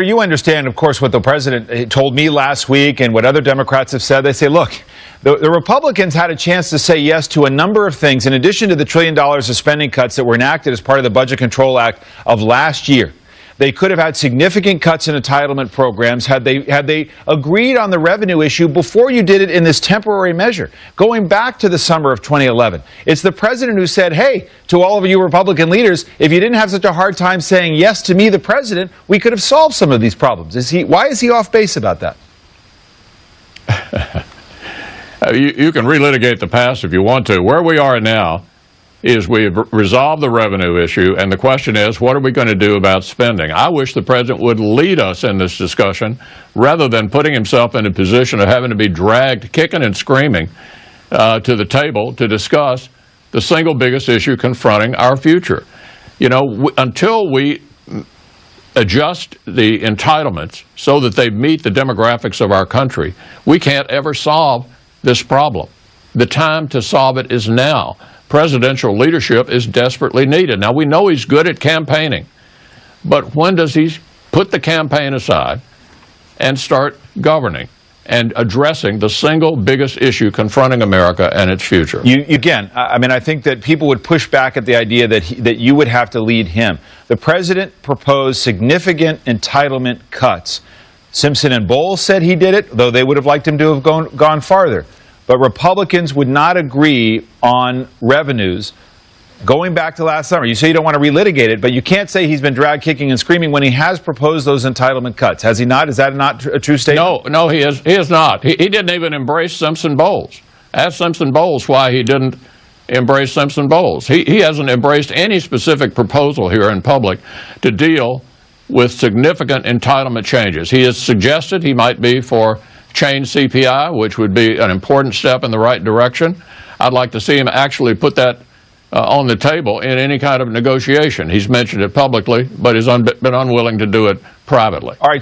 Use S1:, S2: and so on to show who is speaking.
S1: You understand, of course, what the president told me last week and what other Democrats have said. They say, look, the Republicans had a chance to say yes to a number of things in addition to the $1 trillion of spending cuts that were enacted as part of the Budget Control Act of last year. They could have had significant cuts in entitlement programs had they agreed on the revenue issue before you did it in this temporary measure, going back to the summer of 2011. It's the president who said, hey, to all of you Republican leaders, if you didn't have such a hard time saying yes to me, the president, we could have solved some of these problems. Why is he off base about that?
S2: You can relitigate the past if you want to. Where we are now is we've resolved the revenue issue, and the question is, what are we going to do about spending? I wish the president would lead us in this discussion rather than putting himself in a position of having to be dragged kicking and screaming to the table to discuss the single biggest issue confronting our future. You know, until we adjust the entitlements so that they meet the demographics of our country, we can't ever solve this problem. The time to solve it is now. Presidential leadership is desperately needed. Now, we know he's good at campaigning, but when does he put the campaign aside and start governing and addressing the single biggest issue confronting America and its future?
S1: Again, I mean, I think that people would push back at the idea that you would have to lead him. The president proposed significant entitlement cuts. Simpson and Bowles said he did it, though they would have liked him to have gone farther. But Republicans would not agree on revenues going back to last summer. You say you don't want to relitigate it, but you can't say he's been dragged kicking and screaming when he has proposed those entitlement cuts. Has he not? Is that not a true statement?
S2: No, he is not. He didn't even embrace Simpson-Bowles. Ask Simpson-Bowles why he didn't embrace Simpson-Bowles. He hasn't embraced any specific proposal here in public to deal with significant entitlement changes. He has suggested he might be for change CPI, which would be an important step in the right direction. I'd like to see him actually put that on the table in any kind of negotiation. He's mentioned it publicly, but has been unwilling to do it privately.
S1: All right.